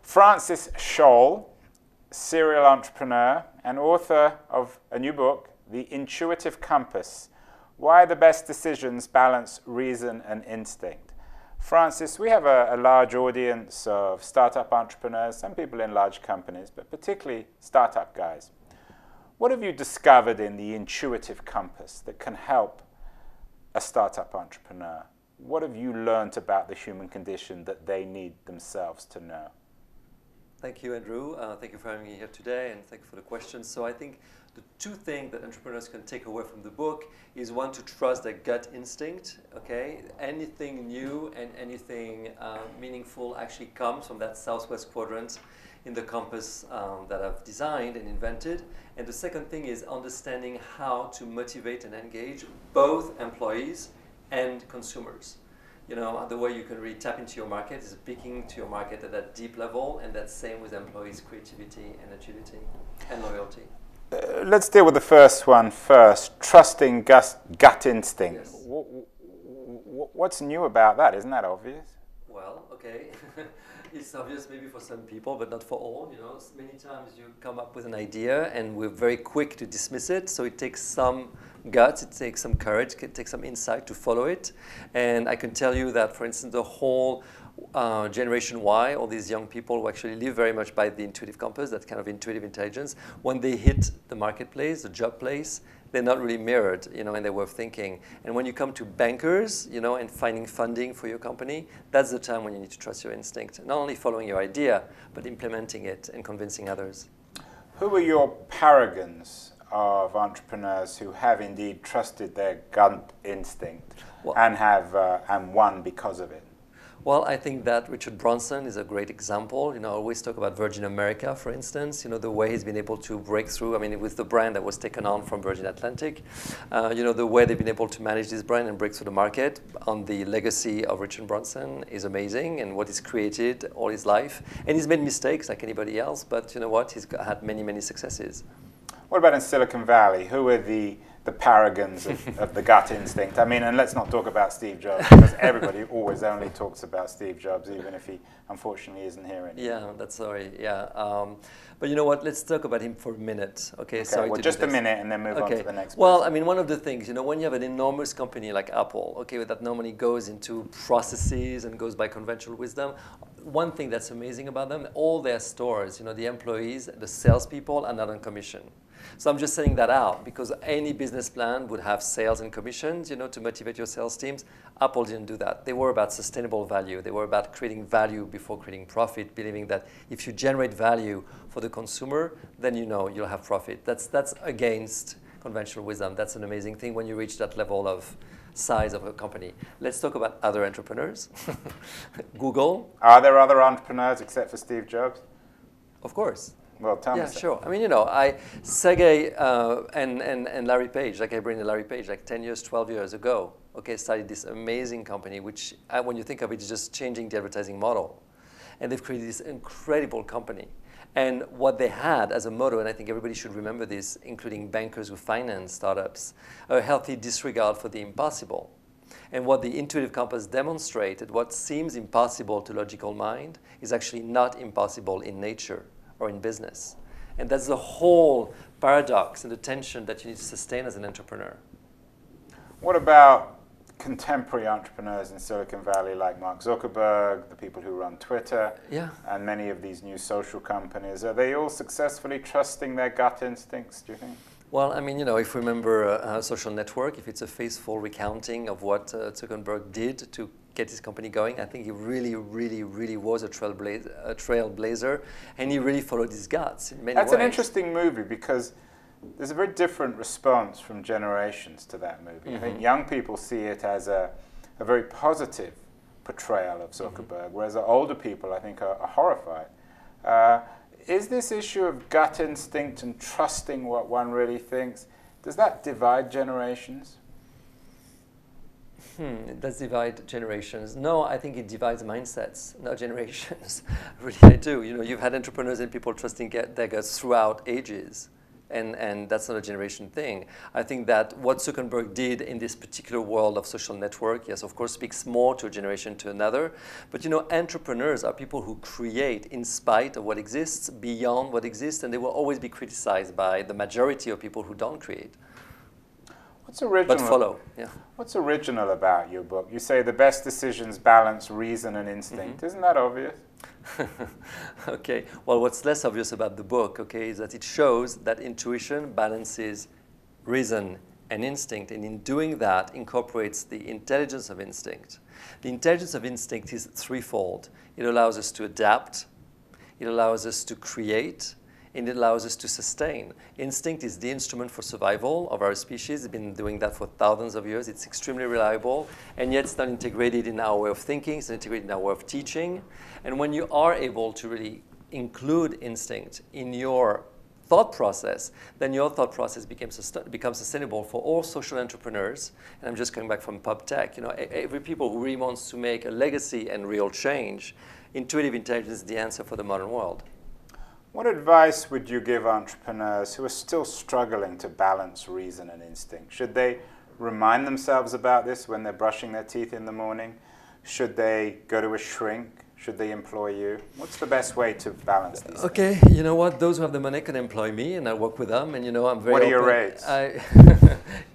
Francis Cholle, serial entrepreneur and author of a new book, The Intuitive Compass: Why the Best Decisions Balance Reason and Instinct. Francis, we have a large audience of startup entrepreneurs, some people in large companies, but particularly startup guys. What have you discovered in the intuitive compass that can help a startup entrepreneur? What have you learned about the human condition that they need themselves to know? Thank you, Andrew. Thank you for having me here today, and thank you for the questions. So I think the two things that entrepreneurs can take away from the book is, one, to trust their gut instinct. Okay, anything new and anything meaningful actually comes from that southwest quadrant in the compass that I've designed and invented. And the second thing is understanding how to motivate and engage both employees and consumers. You know, the way you can really tap into your market is speaking to your market at that deep level, and that's same with employees' creativity and agility and loyalty. Let's deal with the first one first, trusting gut instinct. Yes. What's new about that? Isn't that obvious? Well, okay. It's obvious maybe for some people, but not for all. You know, many times you come up with an idea and we're very quick to dismiss it. So it takes some guts, it takes some courage, it takes some insight to follow it. And I can tell you that, for instance, the whole Generation Y, all these young people who actually live very much by the intuitive compass, that kind of intuitive intelligence, when they hit the marketplace, the job place, they're not really mirrored, you know, in their way of thinking. And when you come to bankers, you know, and finding funding for your company, that's the time when you need to trust your instinct. Not only following your idea, but implementing it and convincing others. Who are your paragons of entrepreneurs who have indeed trusted their gut instinct and won because of it? Well, I think that Richard Branson is a great example. You know, I always talk about Virgin America, for instance, you know, the way he's been able to break through. I mean, with the brand that was taken on from Virgin Atlantic, you know, the way they've been able to manage this brand and break through the market on the legacy of Richard Branson is amazing, and what he's created all his life. And he's made mistakes like anybody else, but you know what? He's had many, many successes. What about in Silicon Valley? Who are the paragons of the gut instinct? I mean, and let's not talk about Steve Jobs, because everybody always only talks about Steve Jobs, even if he unfortunately isn't here anymore. Yeah, that's sorry. Yeah, but you know what? Let's talk about him for a minute. Okay, sorry. Well, just a minute, and then move on to the next. Well, I mean, one of the things, you know, when you have an enormous company like Apple, okay, that normally goes into processes and goes by conventional wisdom. One thing that's amazing about them, all their stores, you know, the employees, the salespeople are not on commission. So I'm just saying that out, because any business plan would have sales and commissions, you know, to motivate your sales teams. Apple didn't do that. They were about sustainable value. They were about creating value before creating profit, believing that if you generate value for the consumer, then you know you'll have profit. That's against conventional wisdom. That's an amazing thing when you reach that level of size of a company. Let's talk about other entrepreneurs. Google. Are there other entrepreneurs except for Steve Jobs? Of course. Well, tell me. Yeah, sure. I mean, you know, Sergey and Larry Page, like I bring Larry Page, like 10 years, 12 years ago, okay, started this amazing company, which when you think of it, is just changing the advertising model. And they've created this incredible company. And what they had as a motto, and I think everybody should remember this, including bankers who finance startups, a healthy disregard for the impossible. And what the intuitive compass demonstrated, what seems impossible to logical mind is actually not impossible in nature or in business. And that's the whole paradox and the tension that you need to sustain as an entrepreneur. What about contemporary entrepreneurs in Silicon Valley like Mark Zuckerberg, the people who run Twitter, and many of these new social companies? Are they all successfully trusting their gut instincts, do you think? Well, I mean, you know, if we remember a social network, if it's a faithful recounting of what Zuckerberg did to get his company going, I think he really, really, really was a trailblazer, and he really followed his guts in many ways. That's an interesting movie, because there's a very different response from generations to that movie. I think young people see it as a very positive portrayal of Zuckerberg, whereas older people, I think, are horrified. Is this issue of gut instinct and trusting what one really thinks, does that divide generations? It does divide generations. No, I think it divides mindsets, not generations. Really, I do. You know, you've had entrepreneurs and people trusting their guts throughout ages. And that's not a generation thing. I think that what Zuckerberg did in this particular world of social network, yes, of course, speaks more to a generation to another. But you know, entrepreneurs are people who create in spite of what exists, beyond what exists, and they will always be criticized by the majority of people who don't create. What's original? But follow, yeah. What's original about your book? You say the best decisions balance reason and instinct. Isn't that obvious? Okay, well, what's less obvious about the book, okay, is that it shows that intuition balances reason and instinct, and in doing that, incorporates the intelligence of instinct. The intelligence of instinct is threefold. It allows us to adapt, it allows us to create, and it allows us to sustain. Instinct is the instrument for survival of our species. It's been doing that for thousands of years. It's extremely reliable, and yet it's not integrated in our way of thinking. It's not integrated in our way of teaching. And when you are able to really include instinct in your thought process, then your thought process becomes sustainable for all social entrepreneurs. And I'm just coming back from pub tech. You know, every people who really wants to make a legacy and real change, intuitive intelligence is the answer for the modern world. What advice would you give entrepreneurs who are still struggling to balance reason and instinct? Should they remind themselves about this when they're brushing their teeth in the morning? Should they go to a shrink? Should they employ you? What's the best way to balance these things? You know what? Those who have the money can employ me, and I work with them. And you know, I'm very. What are your rates?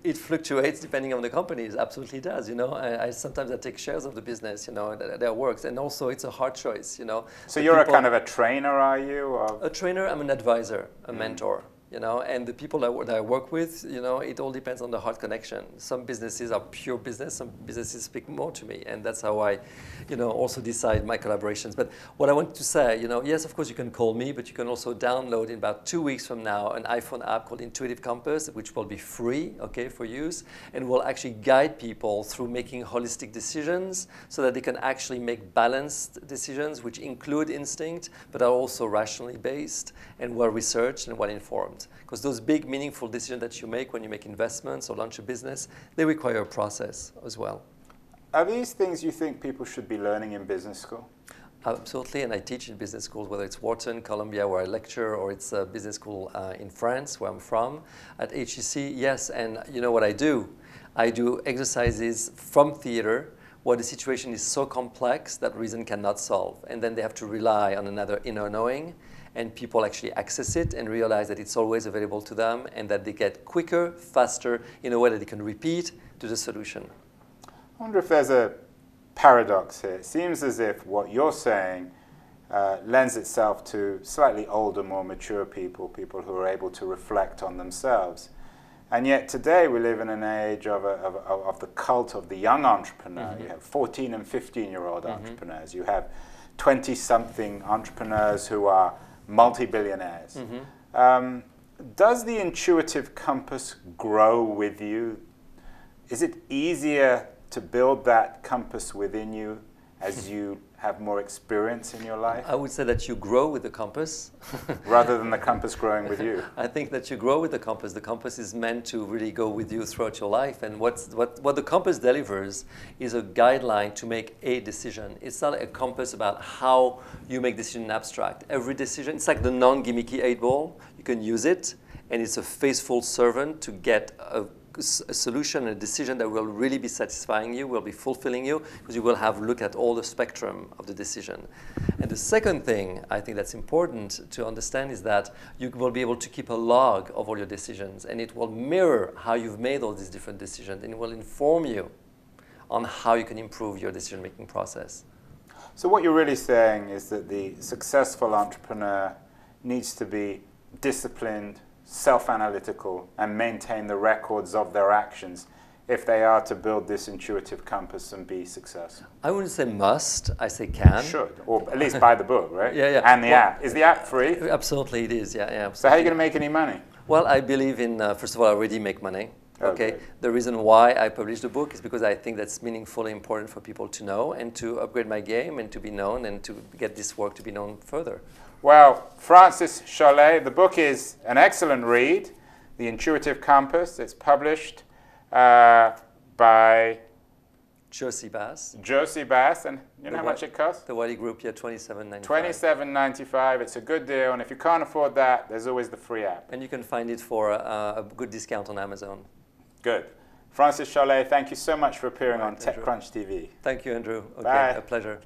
It fluctuates depending on the company. It absolutely does. You know, sometimes I take shares of the business. You know, that works, and also it's a hard choice. You know. So you're a kind of a trainer, are you? Or? A trainer. I'm an advisor, a mentor. You know, and the people that I work with, you know, it all depends on the heart connection. Some businesses are pure business, some businesses speak more to me, and that's how I, you know, also decide my collaborations. But what I want to say, you know, yes, of course you can call me, but you can also download in about 2 weeks from now an iPhone app called Intuitive Compass, which will be free, okay, for use, and will actually guide people through making holistic decisions so that they can actually make balanced decisions, which include instinct, but are also rationally based and well-researched and well-informed. Because those big, meaningful decisions that you make when you make investments or launch a business, they require a process as well. Are these things you think people should be learning in business school? Absolutely, and I teach in business schools, whether it's Wharton, Columbia, where I lecture, or it's a business school in France, where I'm from. At HEC, yes, and you know what I do? I do exercises from theater where the situation is so complex that reason cannot solve, and then they have to rely on another inner knowing, and people actually access it and realize that it's always available to them and that they get quicker, faster, in a way that they can repeat to the solution. I wonder if there's a paradox here. It seems as if what you're saying lends itself to slightly older, more mature people, people who are able to reflect on themselves. And yet today we live in an age of the cult of the young entrepreneur. You have 14 and 15-year-old entrepreneurs. You have 20-something entrepreneurs who are multi-billionaires. Does the intuitive compass grow with you? Is it easier to build that compass within you as you have more experience in your life? I would say that you grow with the compass. Rather than the compass growing with you. I think that you grow with the compass. The compass is meant to really go with you throughout your life. And what the compass delivers is a guideline to make a decision. It's not a compass about how you make decision in abstract. Every decision, it's like the non-gimmicky 8-ball. You can use it, and it's a faithful servant to get a solution and a decision that will really be satisfying you, will be fulfilling you, because you will have looked at all the spectrum of the decision. And the second thing I think that's important to understand is that you will be able to keep a log of all your decisions, and it will mirror how you've made all these different decisions, and it will inform you on how you can improve your decision-making process. So what you're really saying is that the successful entrepreneur needs to be disciplined, self-analytical, and maintain the records of their actions if they are to build this intuitive compass and be successful. I wouldn't say must, I say can. Should, or at least buy the book, right? Yeah. And the app. Is the app free? Absolutely it is, yeah. Absolutely. So how are you going to make any money? Well, I believe in, first of all, I already make money. Okay. Good. The reason why I published the book is because I think that's meaningfully important for people to know and to upgrade my game and to be known and to get this work to be known further. Well, Francis Cholle, the book is an excellent read, The Intuitive Compass. It's published by Josie Bass. Josie Bass, and you know how much it costs? The Wiley Group, yeah, $27.95. $27.95. It's a good deal, and if you can't afford that, there's always the free app. And you can find it for a good discount on Amazon. Good. Francis Cholle, thank you so much for appearing on Andrew. TechCrunch TV. Thank you, Andrew. Okay, Bye. a pleasure.